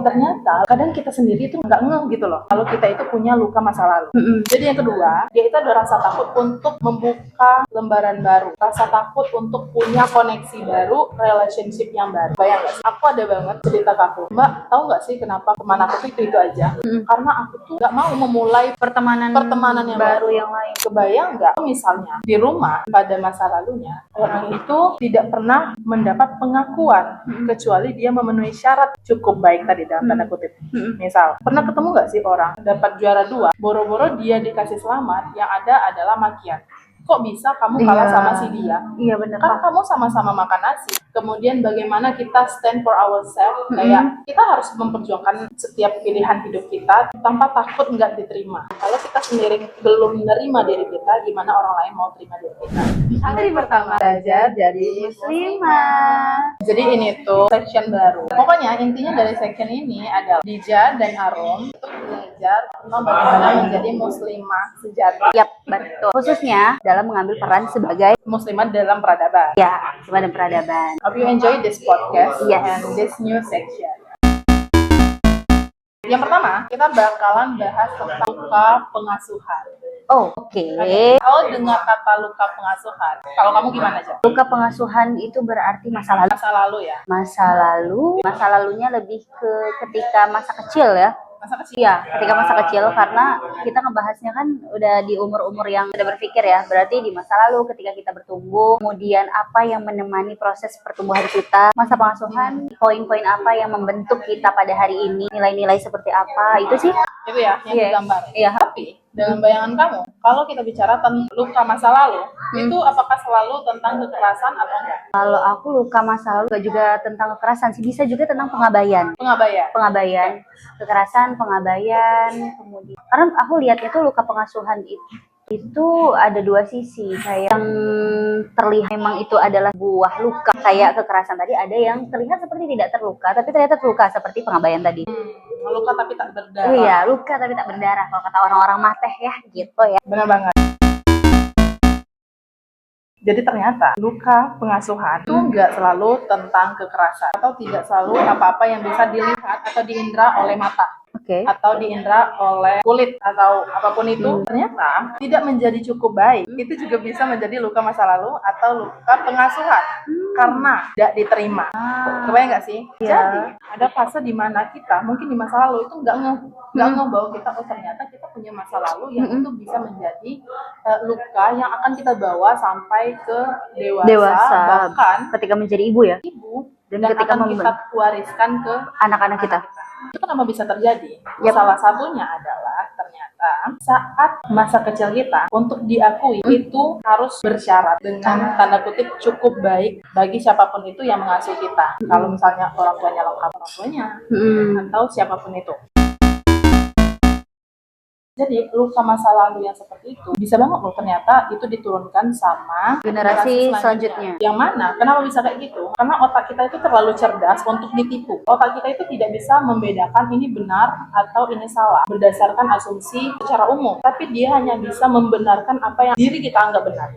ternyata kadang kita sendiri itu nggak ngeh gitu loh kalau kita itu punya luka masa lalu. Jadi yang kedua, dia itu ada rasa takut untuk membuka lembaran baru, rasa takut untuk punya koneksi baru, relationship yang baru. Bayang nggak sih? Aku ada banget cerita ke aku, Mbak, tahu nggak sih kenapa teman aku tuh itu aja? Karena aku tuh nggak mau memulai pertemanan yang baru yang lain. Kebayang nggak misalnya di rumah pada masa lalunya orang itu tidak pernah mendapat pengakuan kecuali dia memenuhi syarat cukup baik tadi dalam tanda kutip. Misal, pernah ketemu nggak sih orang dapat juara 2, boro-boro dia dikasih selamat, yang ada adalah makian. Kok bisa kamu kalah sama si dia? Iya benar. Kan kamu sama-sama makan nasi. Kemudian bagaimana kita stand for ourselves, kayak kita harus memperjuangkan setiap pilihan hidup kita tanpa takut nggak diterima. Kalau kita sendiri belum menerima diri kita, gimana orang lain mau terima diri kita? Hari pertama belajar jadi muslimah. Jadi ini tuh section baru. Pokoknya intinya dari section ini adalah Dija dan Arum itu belajar tentang bagaimana menjadi muslimah sejati. Yap, betul. Khususnya dalam mengambil peran sebagai muslimah dalam peradaban. ya, sebagai peradaban. Hope you enjoy this podcast Yes. and this new section. Yang pertama, kita bakalan bahas tentang luka pengasuhan. Oh, oke. Kalau dengar kata luka pengasuhan, kalau kamu gimana aja? Luka pengasuhan itu berarti masa lalu. Masa lalu ya? Masa lalunya lebih ke ketika masa kecil ya. Masa kecil? Iya, ketika masa kecil, karena kita ngebahasnya kan udah di umur-umur yang sudah berpikir ya. Berarti di masa lalu ketika kita bertumbuh, kemudian apa yang menemani proses pertumbuhan kita, masa pengasuhan, poin-poin apa yang membentuk kita pada hari ini, nilai-nilai seperti apa, itu sih. Itu ya, yang digambar. Iya. Tapi, dalam bayangan kamu, kalau kita bicara tentang luka masa lalu, itu apakah selalu tentang kekerasan atau enggak? Kalau aku luka masa lalu juga tentang kekerasan sih, bisa juga tentang pengabaian. Pengabaian. Kekerasan, pengabaian, kemudian karena aku lihatnya tuh luka pengasuhan itu ada dua sisi. Kayak yang terlihat memang itu adalah buah luka kayak kekerasan tadi, ada yang terlihat seperti tidak terluka tapi ternyata terluka seperti pengabaian tadi. Luka tapi tak berdarah. Iya, luka tapi tak berdarah kalau kata orang-orang mateh ya, gitu ya. Benar banget. Jadi ternyata luka pengasuhan itu nggak selalu tentang kekerasan atau tidak selalu apa-apa yang bisa dilihat atau diindra oleh mata. Atau diindra oleh kulit atau apapun itu, ternyata tidak menjadi cukup baik. Itu juga bisa menjadi luka masa lalu atau luka pengasuhan karena tidak diterima. Kebayang nggak sih? Jadi ada fase di mana kita mungkin di masa lalu itu nggak ngeh bahwa kita ternyata kita punya masa lalu yang itu bisa menjadi luka yang akan kita bawa sampai ke dewasa bahkan ketika menjadi ibu ya. Dan ketika akan kita wariskan ke anak-anak kita. Itu kenapa bisa terjadi? Salah satunya adalah ternyata saat masa kecil kita untuk diakui itu harus bersyarat dengan tanda kutip cukup baik bagi siapapun itu yang mengasuh kita. Kalau misalnya orang tuanya lengkap orang tuanya atau siapapun itu. Jadi luka masa lalu yang seperti itu bisa banget loh ternyata itu diturunkan sama generasi selanjutnya. Yang mana? Kenapa bisa kayak gitu? Karena otak kita itu terlalu cerdas untuk ditipu. Otak kita itu tidak bisa membedakan ini benar atau ini salah berdasarkan asumsi secara umum. Tapi dia hanya bisa membenarkan apa yang diri kita anggap benar.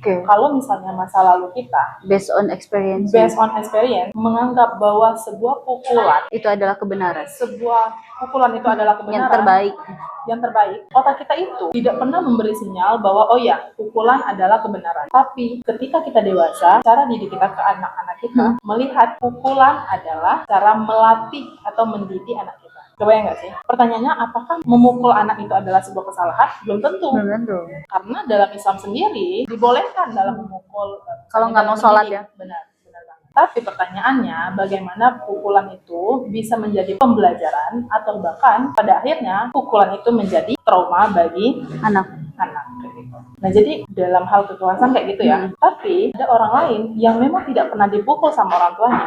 Kalau misalnya masa lalu kita based on experience menganggap bahwa sebuah pukulan itu adalah kebenaran. Sebuah pukulan itu adalah kebenaran. Yang terbaik, otak kita itu tidak pernah memberi sinyal bahwa oh ya, pukulan adalah kebenaran. Tapi ketika kita dewasa, cara didik kita ke anak-anak kita melihat pukulan adalah cara melatih atau mendidik anak kita. Kebayang nggak sih? Pertanyaannya, apakah memukul anak itu adalah sebuah kesalahan? Belum tentu. Karena dalam Islam sendiri dibolehkan dalam memukul kalau nggak mau sholat ya. Benar. Tapi pertanyaannya, bagaimana pukulan itu bisa menjadi pembelajaran atau bahkan pada akhirnya pukulan itu menjadi trauma bagi anak. Nah, jadi dalam hal kekerasan kayak gitu ya. Tapi ada orang lain yang memang tidak pernah dipukul sama orang tuanya,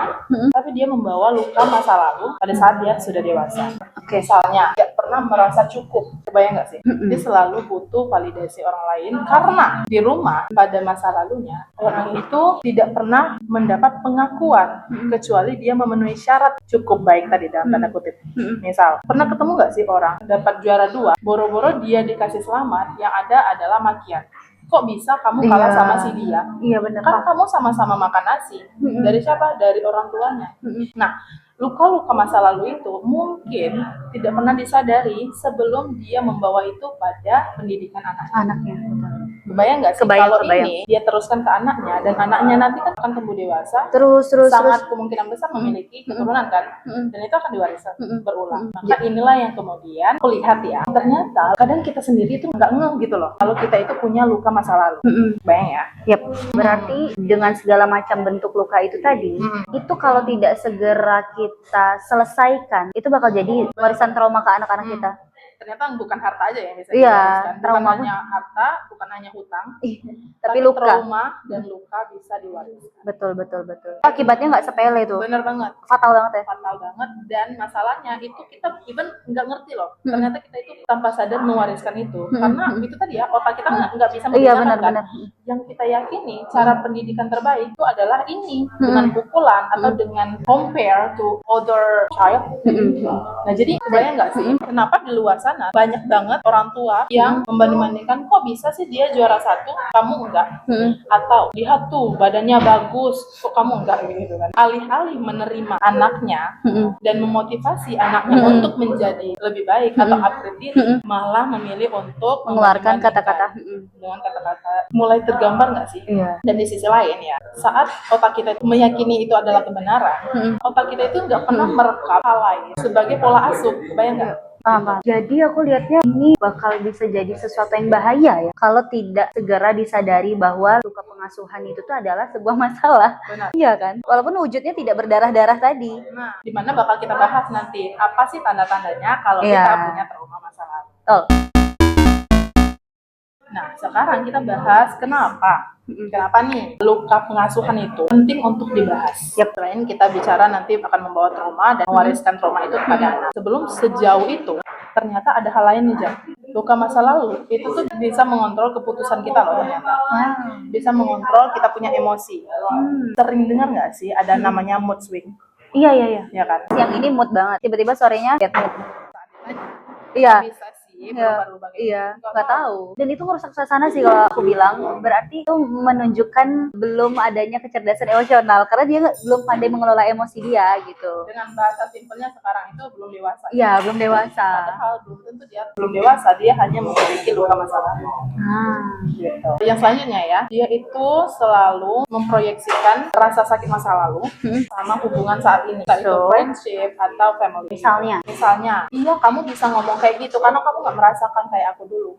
tapi dia membawa luka masa lalu pada saat dia sudah dewasa. Misalnya, tidak pernah merasa cukup. Kebayang nggak sih? Dia selalu butuh validasi orang lain karena di rumah pada masa lalunya orang itu tidak pernah mendapat pengakuan kecuali dia memenuhi syarat cukup baik tadi dalam tanda kutip. Misal, pernah ketemu nggak sih orang dapat juara 2, boro-boro dia dikasih selamat, yang ada adalah makian. kok bisa kamu kalah sama si dia? Iya benar. Kan kamu sama-sama makan nasi. Dari siapa? Dari orang tuanya. Nah, luka-luka masa lalu itu mungkin tidak pernah disadari sebelum dia membawa itu pada pendidikan anaknya. Kebayang nggak sih kalau ini dia teruskan ke anaknya, dan anaknya nanti kan akan tumbuh dewasa, sangat kemungkinan besar memiliki keturunan kan, dan itu akan diwariskan berulang. Maka inilah yang kemudian aku lihat ya, ternyata kadang kita sendiri itu nggak ngeh gitu loh kalau kita itu punya luka masa lalu. Bayang ya. Yap. Berarti dengan segala macam bentuk luka itu tadi, itu kalau tidak segera kita selesaikan, itu bakal jadi warisan trauma ke anak-anak kita. Ternyata bukan harta aja yang bisa diwariskan. Bukan trauma hanya harta, bukan hanya hutang, tapi luka, trauma dan luka bisa diwariskan. Betul. Akibatnya nggak sepele tuh. Bener banget. Fatal banget ya. Fatal banget, dan masalahnya itu kita even nggak ngerti loh. Ternyata kita itu tanpa sadar mewariskan itu, karena itu tadi ya, otak kita nggak bisa membedakan kan. Yang kita yakini cara pendidikan terbaik itu adalah ini, dengan pukulan atau dengan compare to other child. Nah jadi kebayang nggak sih kenapa di luar sana banyak banget orang tua yang membanding-bandingkan, kok bisa sih dia juara 1 kamu enggak, atau lihat tuh badannya bagus kok kamu enggak, gitu kan. Alih-alih menerima anaknya dan memotivasi anaknya untuk menjadi lebih baik atau upgrade diri, malah memilih untuk mengeluarkan kata-kata dengan kata-kata. Mulai tergambar nggak sih? Dan di sisi lain ya, saat otak kita itu meyakini itu adalah kebenaran, otak kita itu nggak pernah merekam hal lain sebagai pola asuh. Kebayang nggak? Jadi aku lihatnya ini bakal bisa jadi sesuatu yang bahaya ya kalau tidak segera disadari bahwa luka pengasuhan itu tuh adalah sebuah masalah. Benar. Iya kan? Walaupun wujudnya tidak berdarah-darah tadi. Nah, dimana bakal kita bahas nanti apa sih tanda-tandanya kalau kita punya trauma masa lalu. Nah, sekarang kita bahas kenapa nih luka pengasuhan itu penting untuk dibahas. Selain kita bicara nanti akan membawa trauma dan mewariskan trauma itu kepada anak. Sebelum sejauh itu, ternyata ada hal lain nih, Jam. Luka masa lalu itu tuh bisa mengontrol keputusan kita loh ternyata. Bisa mengontrol kita punya emosi. Sering dengar nggak sih ada namanya mood swing? Iya. Ya kan? Yang ini mood banget. Tiba-tiba sorenya bad mood. Bisa sih berubah-ubah gitu. Nggak tahu. Dan itu merusak suasana sih kalau aku bilang. Berarti itu menunjukkan belum adanya kecerdasan emosional karena dia belum pandai mengelola emosi dia gitu. Dengan bahasa simpelnya sekarang itu belum dewasa. Iya, belum dewasa. Padahal belum tentu dia belum dewasa, dia hanya memiliki luka masa lalu. Gitu. Yang selanjutnya ya, dia itu selalu memproyeksikan rasa sakit masa lalu sama hubungan saat ini, entah itu friendship atau family. Misalnya, iya kamu bisa ngomong kayak gitu karena kamu nggak merasakan kayak aku dulu.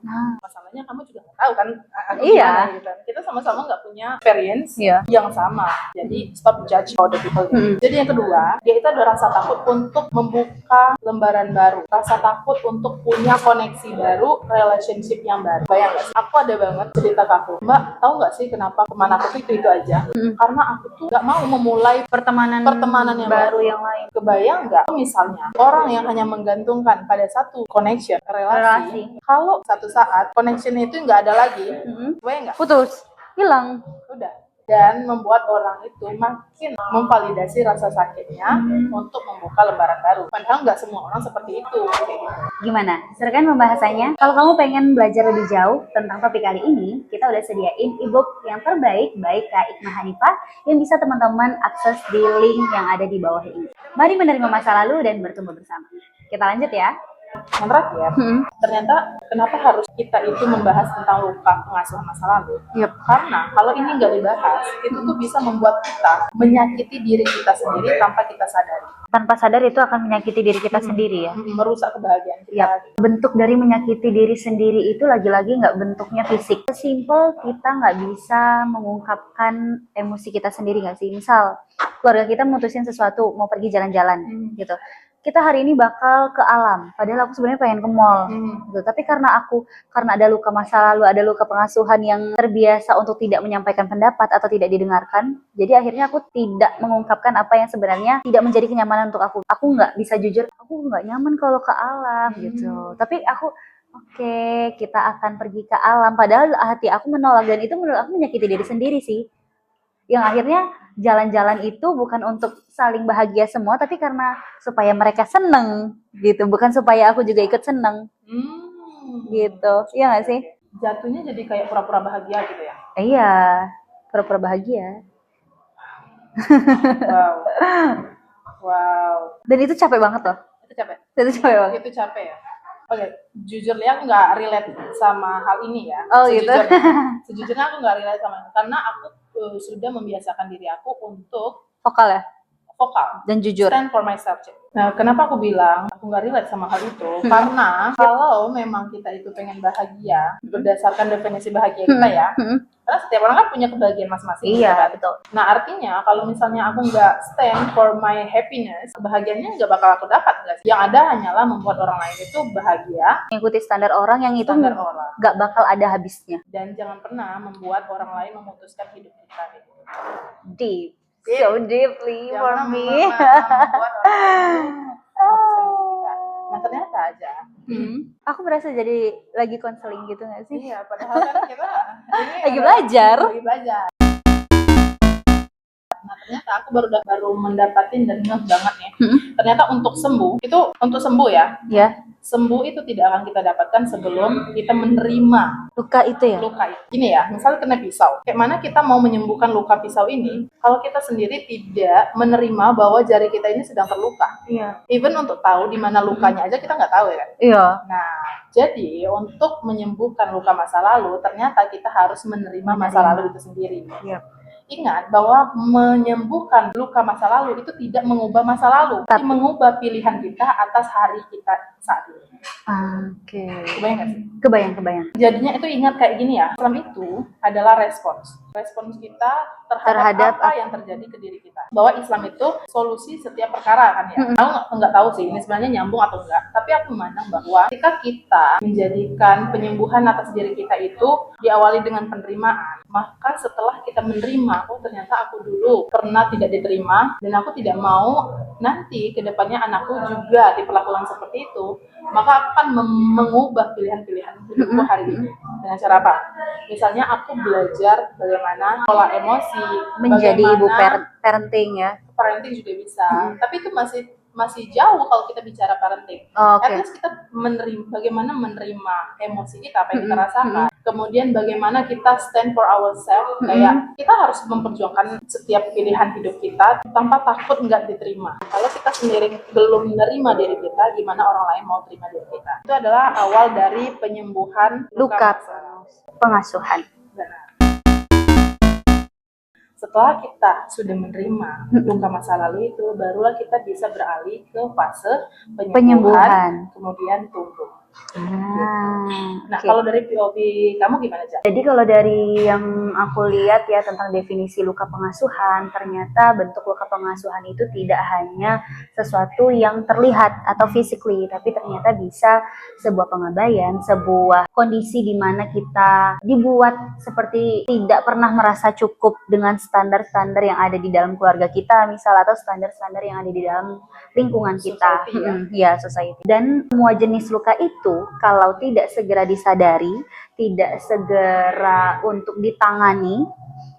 Masalahnya kamu juga nggak tahu kan aku gimana gitu. Kita sama-sama nggak punya experience yang sama. Jadi stop judge other people. Jadi yang kedua, dia itu ada rasa takut untuk membuka lembaran baru, rasa takut untuk punya koneksi baru, relationship yang baru. Bayang nggak sih? Aku ada banget cerita ke aku, Mbak, tahu nggak sih kenapa teman aku tuh itu aja? Karena aku tuh nggak mau memulai pertemanan yang baru yang lain. Kebayang nggak? Misalnya orang yang hanya menggantungkan pada satu connection, relasi. Kalau satu saat connection itu nggak ada lagi, kebayang nggak? Putus, hilang. Udah. Dan membuat orang itu makin memvalidasi rasa sakitnya untuk membuka lembaran baru. Padahal nggak semua orang seperti itu. Gimana? Seru kan pembahasannya? Kalau kamu pengen belajar lebih jauh tentang topik kali ini, kita udah sediain e-book yang terbaik baik Kak Ikma Hanifah yang bisa teman-teman akses di link yang ada di bawah ini. Mari menerima masa lalu dan bertumbuh bersama. Kita lanjut ya. Yang terakhir, ternyata kenapa harus kita itu membahas tentang luka pengasuhan masa lalu? Karena kalau ini nggak dibahas, itu tuh bisa membuat kita menyakiti diri kita sendiri tanpa kita sadari. Tanpa sadar itu akan menyakiti diri kita sendiri ya? Merusak kebahagiaan kita. Bentuk dari menyakiti diri sendiri itu lagi-lagi nggak bentuknya fisik. Simple kita nggak bisa mengungkapkan emosi kita sendiri nggak sih? Misal keluarga kita mutusin sesuatu, mau pergi jalan-jalan gitu. Kita hari ini bakal ke alam, padahal aku sebenarnya pengen ke mall gitu. Tapi karena ada luka masa lalu, ada luka pengasuhan yang terbiasa untuk tidak menyampaikan pendapat atau tidak didengarkan, jadi akhirnya aku tidak mengungkapkan apa yang sebenarnya tidak menjadi kenyamanan untuk aku. Aku nggak bisa jujur, aku nggak nyaman kalau ke alam gitu. Tapi aku oke, kita akan pergi ke alam, padahal hati aku menolak, dan itu menurut aku menyakiti diri sendiri sih. Yang akhirnya jalan-jalan itu bukan untuk saling bahagia semua, tapi karena supaya mereka seneng gitu, bukan supaya aku juga ikut seneng gitu. Iya nggak sih? jatuhnya jadi kayak pura-pura bahagia gitu ya. Iya, pura-pura bahagia. Wow. Wow. Dan itu capek banget loh. Itu capek. Itu capek banget. Itu capek ya. Oke, jujur ya aku nggak relate sama hal ini ya. Oh gitu. Sejujurnya aku nggak relate sama ini karena aku sudah membiasakan diri aku untuk Vokal ya? vokal Dan jujur. stand for myself. Nah, kenapa aku bilang aku nggak relate sama hal itu? Karena kalau memang kita itu pengen bahagia berdasarkan definisi bahagia kita ya, karena setiap orang kan punya kebahagiaan masing-masing. Iya, gitu kan? betul. Nah, artinya kalau misalnya aku nggak stand for my happiness, kebahagiaannya nggak bakal aku dapat, guys. Yang ada hanyalah membuat orang lain itu bahagia, Mengikuti standar orang yang itu standar orang. nggak bakal ada habisnya. Dan jangan pernah membuat orang lain memutuskan hidup kita. Gitu. Deep. So deeply for Jangan me. membuat orang lain memutuskan hidup kita. Nah, ternyata aja. Aku merasa jadi lagi konseling gitu nggak sih? Iya, padahal kan kita ini Lagi belajar. Lagi belajar. Nah, ternyata aku baru mendapatin dan ngeh banget nih. Ternyata untuk sembuh ya. Ya. Sembuh itu tidak akan kita dapatkan sebelum kita menerima Luka itu ya. luka itu. Gini ya, misalnya kena pisau. Kayak mana kita mau menyembuhkan luka pisau ini kalau kita sendiri tidak menerima bahwa jari kita ini sedang terluka. Iya. Even untuk tahu di mana lukanya aja kita nggak tahu ya kan. Iya. Nah, jadi untuk menyembuhkan luka masa lalu, ternyata kita harus menerima masa lalu itu sendiri. Iya. Ingat bahwa menyembuhkan luka masa lalu itu tidak mengubah masa lalu, tapi mengubah pilihan kita atas hari kita saat ini. Oke. Kebayang nggak sih? Kebayang. Jadinya itu ingat kayak gini ya, Islam itu adalah respons kita terhadap apa yang terjadi ke diri kita. Bahwa Islam itu solusi setiap perkara kan ya. Aku nggak tahu sih ini sebenarnya nyambung atau enggak, tapi aku memandang bahwa ketika kita menjadikan penyembuhan atas diri kita itu diawali dengan penerimaan, maka setelah kita menerima, oh ternyata aku dulu pernah tidak diterima dan aku tidak mau nanti kedepannya anakku juga diperlakukan seperti itu, maka akan mengubah pilihan-pilihan hidupku hari ini. Dengan cara apa? Misalnya aku belajar bagaimana pola emosi, Menjadi ibu parenting ya. Parenting juga bisa, tapi itu masih jauh kalau kita bicara parenting. At least kita bagaimana menerima emosi kita, apa yang kita rasakan. Kemudian bagaimana kita stand for ourselves, kayak kita harus memperjuangkan setiap pilihan hidup kita tanpa takut nggak diterima. Kalau kita sendiri belum menerima diri kita, gimana orang lain mau terima diri kita? Itu adalah awal dari penyembuhan luka pengasuhan. Benar. Setelah kita sudah menerima luka masa lalu itu, barulah kita bisa beralih ke fase penyembuhan. Kemudian tumbuh. Nah, kalau dari POV kamu gimana, Cak? Jadi kalau dari yang aku lihat ya tentang definisi luka pengasuhan, ternyata bentuk luka pengasuhan itu tidak hanya sesuatu yang terlihat atau physically, tapi ternyata bisa sebuah pengabaian, sebuah kondisi di mana kita dibuat seperti tidak pernah merasa cukup dengan standar-standar yang ada di dalam keluarga kita, misal, atau standar-standar yang ada di dalam lingkungan kita, society. Dan semua jenis luka itu kalau tidak segera disadari, tidak segera untuk ditangani,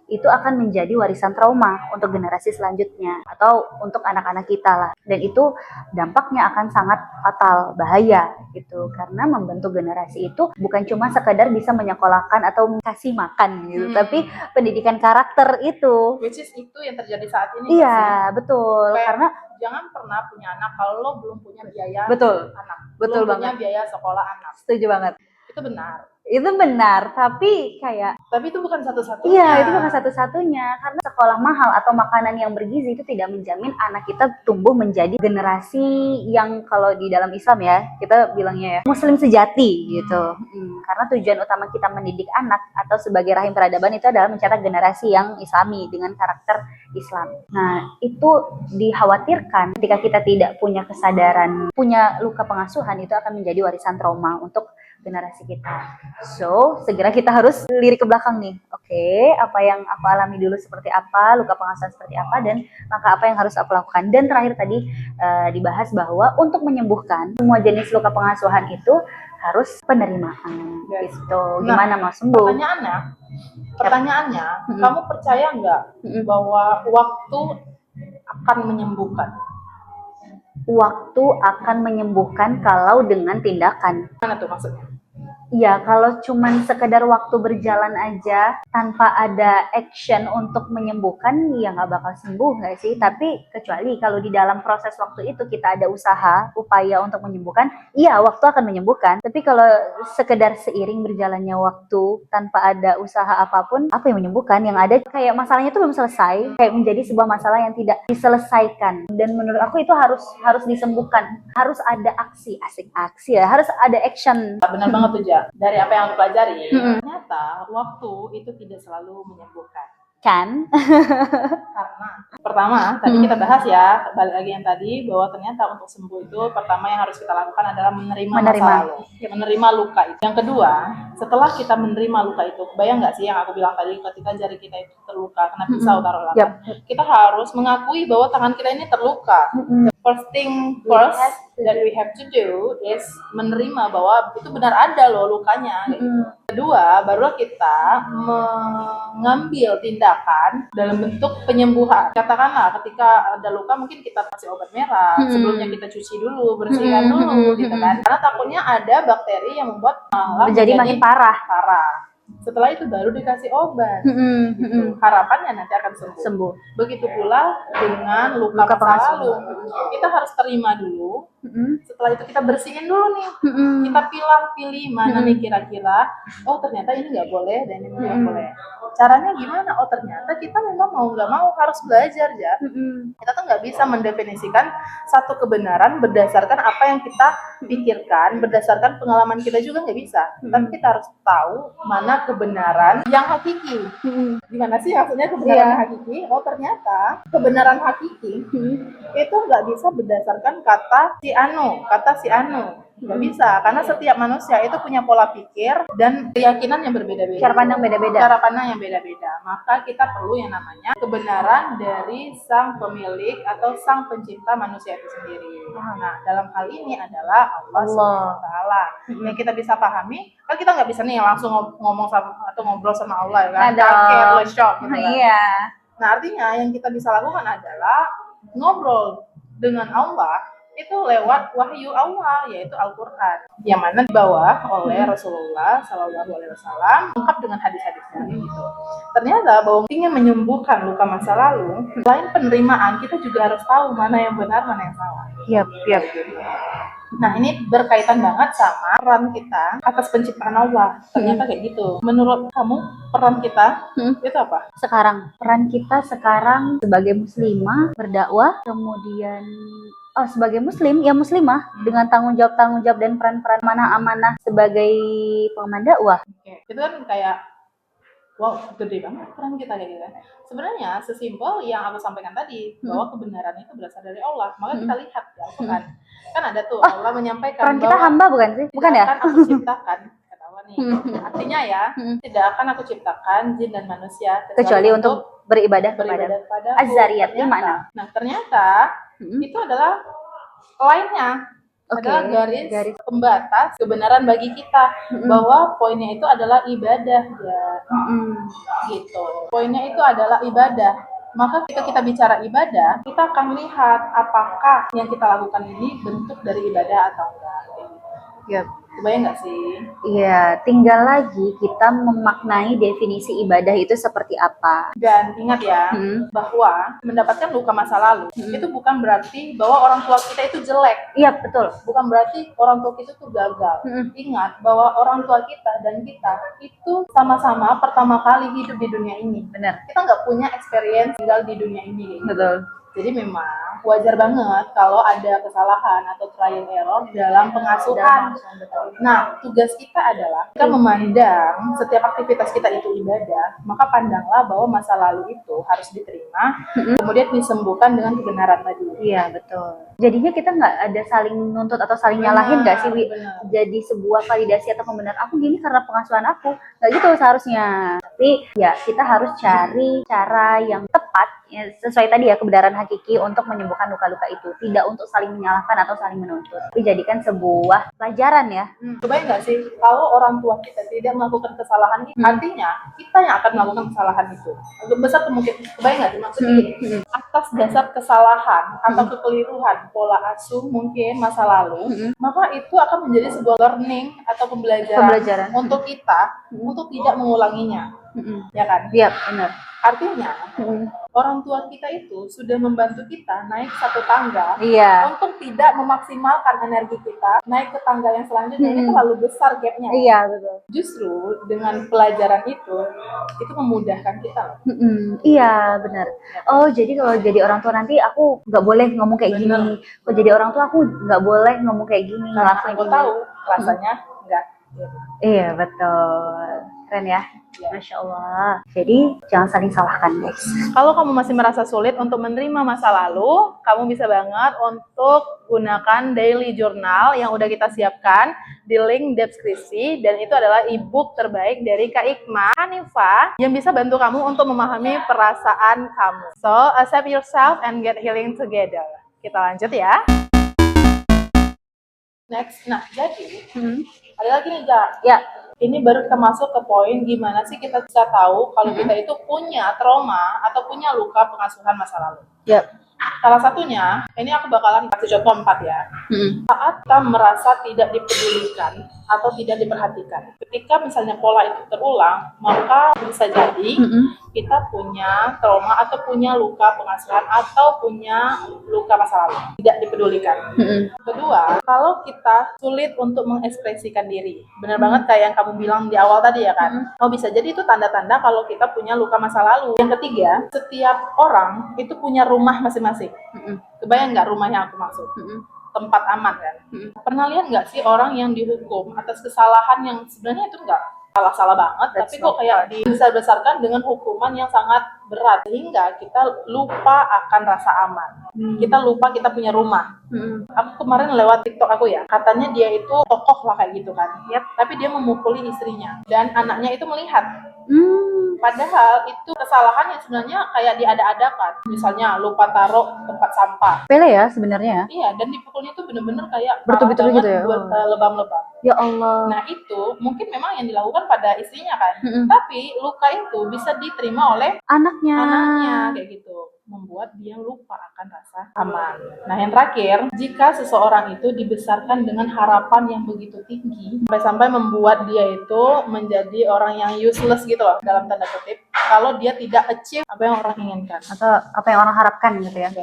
itu akan menjadi warisan trauma untuk generasi selanjutnya atau untuk anak-anak kita lah. Dan itu dampaknya akan sangat fatal, bahaya gitu. Karena membentuk generasi itu bukan cuma sekedar bisa menyekolahkan atau kasih makan gitu, tapi pendidikan karakter itu. Which is itu yang terjadi saat ini. Iya, betul. Karena jangan pernah punya anak kalau lo belum punya biaya anak. Betul belum banget. Punya biaya sekolah anak. Setuju banget. Itu benar, tapi itu bukan satu-satunya. Iya, itu bukan satu-satunya, karena sekolah mahal atau makanan yang bergizi itu tidak menjamin anak kita tumbuh menjadi generasi yang kalau di dalam Islam ya, kita bilangnya ya, muslim sejati gitu. Karena tujuan utama kita mendidik anak atau sebagai rahim peradaban itu adalah mencetak generasi yang islami dengan karakter Islam. Nah, itu dikhawatirkan ketika kita tidak punya kesadaran, punya luka pengasuhan, itu akan menjadi warisan trauma untuk generasi kita. So, segera kita harus lirik ke belakang nih. Oke, apa yang aku alami dulu seperti apa, luka pengasuhan seperti apa, dan maka apa yang harus aku lakukan. Dan terakhir tadi dibahas bahwa untuk menyembuhkan semua jenis luka pengasuhan itu harus penerimaan. Gitu. Gimana mau sembuh? Pertanyaannya, kamu percaya nggak bahwa waktu akan menyembuhkan? Waktu akan menyembuhkan kalau dengan tindakan. Mana tuh maksudnya? Iya, kalau cuman sekedar waktu berjalan aja tanpa ada action untuk menyembuhkan, ya nggak bakal sembuh nggak sih? Tapi kecuali kalau di dalam proses waktu itu kita ada usaha, upaya untuk menyembuhkan, iya waktu akan menyembuhkan. Tapi kalau sekedar seiring berjalannya waktu tanpa ada usaha apapun, apa yang menyembuhkan? Yang ada kayak masalahnya itu belum selesai, kayak menjadi sebuah masalah yang tidak diselesaikan. Dan menurut aku itu harus disembuhkan, harus ada aksi, asik aksi ya, harus ada action. Benar banget tuh, Ja. Dari apa yang aku pelajari, ternyata waktu itu tidak selalu menyembuhkan. Kan? Karena pertama, tadi kita bahas ya, balik lagi yang tadi, bahwa ternyata untuk sembuh itu pertama yang harus kita lakukan adalah menerima masa lalu, menerima luka itu. Yang kedua, setelah kita menerima luka itu, bayang nggak sih yang aku bilang tadi, ketika jari kita itu terluka kena pisau taruhlah, kita harus mengakui bahwa tangan kita ini terluka. First thing first that we have to do is menerima bahwa itu benar ada loh lukanya. Kedua, barulah kita mengambil tindakan dalam bentuk penyembuhan. Katakanlah ketika ada luka mungkin kita kasih obat merah, sebelumnya kita cuci dulu, bersihkan dulu gitu kan. Karena takutnya ada bakteri yang membuat malah jadi makin parah. Setelah itu baru dikasih obat. Gitu. Harapannya nanti akan sembuh. Begitu pula dengan luka masa lalu. Kita harus terima dulu. Setelah itu kita bersihin dulu nih. Kita pilih mana nih kira-kira. Oh ternyata ini nggak boleh dan ini nggak boleh. Caranya gimana? Oh ternyata kita memang mau nggak mau harus belajar ya. Kita tuh nggak bisa mendefinisikan satu kebenaran berdasarkan apa yang kita pikirkan, berdasarkan pengalaman kita juga nggak bisa. Tapi kita harus tahu mana kebenaran yang hakiki. Gimana sih maksudnya kebenaran hakiki? Oh ternyata kebenaran hakiki itu nggak bisa berdasarkan kata si anu. Nggak bisa, karena setiap manusia itu punya pola pikir dan keyakinan yang berbeda-beda. Cara pandang yang beda-beda. Maka kita perlu yang namanya kebenaran dari sang pemilik atau sang pencipta manusia itu sendiri. Nah, dalam hal ini adalah Allah SWT. Yang kita bisa pahami, kan kita nggak bisa nih langsung ngomong sama atau ngobrol sama Allah ya kan? Careless shock gitu kan. Iya. Nah, artinya yang kita bisa lakukan adalah ngobrol dengan Allah itu lewat wahyu Allah, yaitu Al-Quran, yang mana dibawa oleh Rasulullah SAW lengkap dengan hadis-hadisnya gitu. Ternyata bahwa ingin menyembuhkan luka masa lalu, selain penerimaan, kita juga harus tahu mana yang benar, mana yang salah. Yap. Nah ini berkaitan banget sama peran kita atas penciptaan Allah. Ternyata kayak gitu. Menurut kamu peran kita itu apa? Peran kita sekarang sebagai muslimah berdakwah, kemudian sebagai muslim ya muslimah dengan tanggung jawab dan peran-peran amanah sebagai pengemban dakwah. Itu kan kayak wow, gede banget peran kita kayak gitu. Sebenarnya sesimpel yang aku sampaikan tadi bahwa kebenaran itu berasal dari Allah. Maka kita lihat ya, kan ada tuh Allah menyampaikan peran kita hamba bukan sih? Bukan ya? Akan aku ciptakan kata Allah nih. Artinya ya, tidak akan aku ciptakan jin dan manusia kecuali untuk beribadah kepada Az-Zariyat 5. Nah, ternyata itu adalah lainnya. Adalah garis pembatas kebenaran bagi kita bahwa poinnya itu adalah ibadah ya. Gitu. Poinnya itu adalah ibadah. Maka ketika kita bicara ibadah, kita akan lihat apakah yang kita lakukan ini bentuk dari ibadah atau enggak. Yap. Kebayang nggak sih? Iya, tinggal lagi kita memaknai definisi ibadah itu seperti apa. Dan ingat ya, bahwa mendapatkan luka masa lalu itu bukan berarti bahwa orang tua kita itu jelek. Iya, betul. Bukan berarti orang tua kita itu gagal. Ingat bahwa orang tua kita dan kita itu sama-sama pertama kali hidup di dunia ini. Benar. Kita nggak punya experience tinggal di dunia ini. Betul. Jadi memang wajar banget kalau ada kesalahan atau trial error dalam pengasuhan. Nah, tugas kita adalah kita memandang setiap aktivitas kita itu ibadah, maka pandanglah bahwa masa lalu itu harus diterima, kemudian disembuhkan dengan kebenaran tadi. Iya, betul. Jadinya kita nggak ada saling nuntut atau saling nyalahin nggak sih, Wi? Jadi sebuah validasi atau pembenaran aku gini karena pengasuhan aku. Nggak gitu seharusnya. Tapi ya kita harus cari cara yang tepat ya, sesuai tadi ya, kebenaran hakiki untuk menyembuhkan luka-luka itu, tidak untuk saling menyalahkan atau saling menuntut, tapi jadikan sebuah pelajaran ya. Kebayang nggak sih kalau orang tua kita tidak melakukan kesalahan itu, artinya kita yang akan melakukan kesalahan itu. Untuk besar kemungkinan, kebayang nggak sih maksudnya gini, atas dasar kesalahan atau kekeliruan pola asuh mungkin masa lalu, maka itu akan menjadi sebuah learning atau pembelajaran untuk kita untuk tidak mengulanginya, ya kan? Iya, benar. Artinya orang tua kita itu sudah membantu kita naik satu tangga Iya. untuk tidak memaksimalkan energi kita naik ke tangga yang selanjutnya. Ini terlalu besar gapnya. Iya, betul. Justru dengan pelajaran itu memudahkan kita loh. Iya, benar. Oh, jadi kalau jadi orang tua nanti aku nggak boleh ngomong kayak gini. Kalau jadi orang tua aku nggak boleh ngomong kayak gini. Karena aku tahu rasanya enggak. Iya, betul. Keren ya. Masya Allah. Jadi jangan saling salahkan, guys. Kalau kamu masih merasa sulit untuk menerima masa lalu, kamu bisa banget untuk gunakan daily journal yang udah kita siapkan di link deskripsi, dan itu adalah e-book terbaik dari Kak Ikma Hanifa yang bisa bantu kamu untuk memahami perasaan kamu. So, accept yourself and get healing together. Kita lanjut ya. Next, nah jadi ada lagi nih Kak. Ya. Ini baru kita masuk ke poin gimana sih kita bisa tahu kalau kita itu punya trauma atau punya luka pengasuhan masa lalu. Yap. Salah satunya, ini aku bakalan kasih contoh 4 ya. Saat kita merasa tidak dipedulikan atau tidak diperhatikan. Ketika misalnya pola itu terulang, maka bisa jadi kita punya trauma atau punya luka pengasuhan atau punya luka masa lalu. Tidak dipedulikan. Kedua, kalau kita sulit untuk mengekspresikan diri. Benar banget kayak yang kamu bilang di awal tadi ya kan. Oh, bisa jadi itu tanda-tanda kalau kita punya luka masa lalu. Yang ketiga, setiap orang itu punya rumah masing-masing. Kebayang nggak rumah yang aku maksud? Tempat aman kan? Pernah lihat nggak sih orang yang dihukum atas kesalahan yang sebenarnya itu nggak salah-salah banget, tapi kok kayak dibesar-besarkan dengan hukuman yang sangat berat sehingga kita lupa akan rasa aman. Kita lupa kita punya rumah. Aku kemarin lewat TikTok aku ya, katanya dia itu tokoh lah kayak gitu kan. Tapi dia memukuli istrinya dan anaknya itu melihat. Padahal itu kesalahan yang sebenarnya kayak diada-adakan. Misalnya lupa taruh tempat sampah. Pele ya sebenarnya. Iya, dan dipukulnya tuh bener-bener kayak bertubi-tubi gitu ya. Lebam-lebam. Ya Allah. Nah itu mungkin memang yang dilakukan pada istrinya kan. Tapi luka itu bisa diterima oleh anaknya kayak gitu, membuat dia lupa akan rasa aman. Nah yang terakhir, jika seseorang itu dibesarkan dengan harapan yang begitu tinggi sampai membuat dia itu menjadi orang yang useless gitu loh dalam tanda kutip, kalau dia tidak achieve apa yang orang inginkan atau apa yang orang harapkan gitu ya.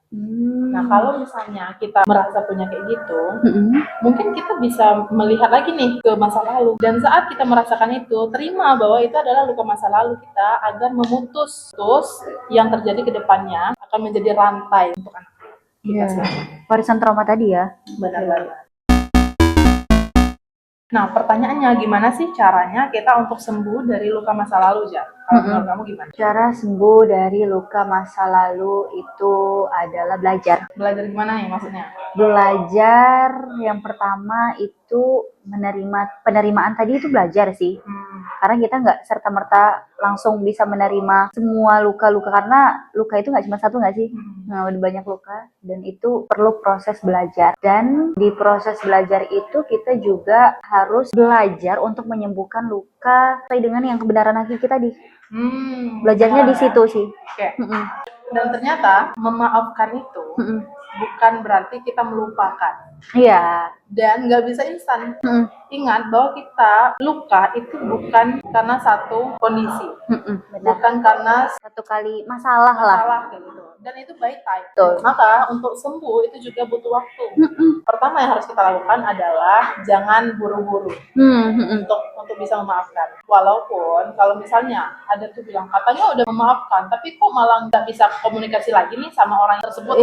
Nah kalau misalnya kita merasa punya kayak gitu, mungkin kita bisa melihat lagi nih ke masa lalu, dan saat kita merasakan itu, terima bahwa itu adalah luka masa lalu kita agar memutus yang terjadi ke depannya akan menjadi rantai untuk anak kita. Warisan trauma tadi ya. Benar-benar. Nah, pertanyaannya gimana sih caranya kita untuk sembuh dari luka masa lalu, Ja? Kalau menurut kamu gimana? Cara sembuh dari luka masa lalu itu adalah belajar. Belajar gimana nih maksudnya? Belajar yang pertama itu penerimaan tadi itu belajar sih. Karena kita nggak serta-merta langsung bisa menerima semua luka-luka, karena luka itu nggak cuma satu nggak sih? Nah, ada banyak luka dan itu perlu proses belajar. Dan di proses belajar itu kita juga harus belajar untuk menyembuhkan luka sesuai dengan yang kebenaran hakiki tadi. Belajarnya di situ sih. Dan ternyata memaafkan itu bukan berarti kita melupakan. Iya. Dan nggak bisa instan. Ingat bahwa kita luka itu bukan karena satu kondisi, bukan karena satu kali masalah lah. Kayak gitu. Dan itu by time. Betul. Maka untuk sembuh itu juga butuh waktu. Pertama yang harus kita lakukan adalah jangan buru-buru untuk bisa memaafkan. Walaupun kalau misalnya ada tuh bilang katanya udah memaafkan, tapi kok malah nggak bisa komunikasi lagi nih sama orang tersebut.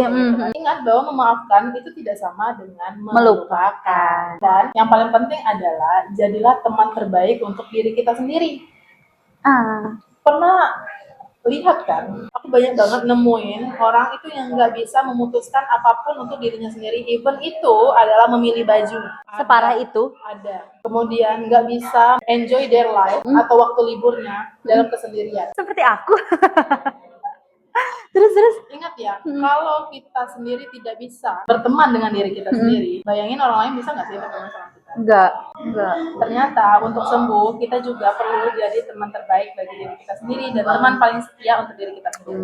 Ingat bahwa memaafkan itu tidak sama dengan melupakan. Dan yang paling penting adalah jadilah teman terbaik untuk diri kita sendiri. Pernah lihat kan, aku banyak banget nemuin orang itu yang nggak bisa memutuskan apapun untuk dirinya sendiri, even itu adalah memilih baju. Separah itu? Ada. Kemudian nggak bisa enjoy their life atau waktu liburnya dalam kesendirian. Seperti aku. Terus. Ingat ya, kalau kita sendiri tidak bisa berteman dengan diri kita sendiri, bayangin orang lain bisa nggak sih berteman sama kita? Enggak. Ternyata untuk sembuh, kita juga perlu jadi teman terbaik bagi diri kita sendiri dan teman paling setia untuk diri kita sendiri.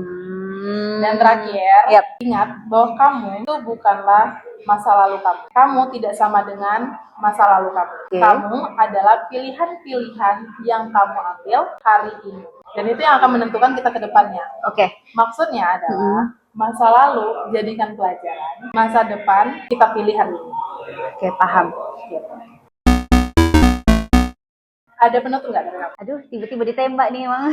Dan terakhir, Yap. ingat bahwa kamu itu bukanlah masa lalu kamu. Kamu tidak sama dengan masa lalu kamu. Oke. Kamu adalah pilihan-pilihan yang kamu ambil hari ini. Dan itu yang akan menentukan kita ke depannya. Oke. Maksudnya adalah masa lalu jadikan pelajaran, masa depan kita pilih hari ini. Oke, paham. Ada penutup nggak dari kamu? Aduh, tiba-tiba ditembak nih emang.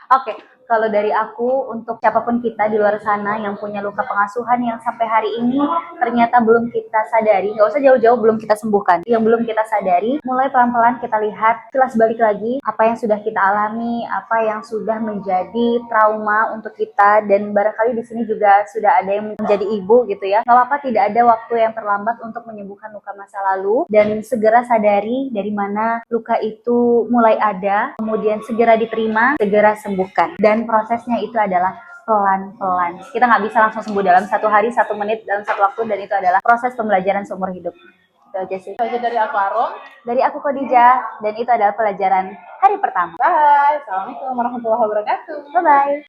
Oke, kalau dari aku untuk siapapun kita di luar sana yang punya luka pengasuhan yang sampai hari ini ternyata belum kita sadari, nggak usah jauh-jauh belum kita sembuhkan. Yang belum kita sadari, mulai pelan-pelan kita lihat, kilas balik lagi apa yang sudah kita alami, apa yang sudah menjadi trauma untuk kita, dan barangkali di sini juga sudah ada yang menjadi ibu gitu ya. Nggak apa-apa, tidak ada waktu yang terlambat untuk menyembuhkan luka masa lalu, dan segera sadari dari mana luka itu mulai ada, kemudian segera diterima, segera sembuhkan. Dan prosesnya itu adalah pelan-pelan. Kita nggak bisa langsung sembuh dalam 1 hari, 1 menit, dalam 1 waktu, dan itu adalah proses pembelajaran seumur hidup. Itu aja sih. Itu aja dari aku, Arum. Dari aku, Khadijah, dan itu adalah pelajaran hari pertama. Bye. Assalamualaikum warahmatullahi wabarakatuh. Bye-bye.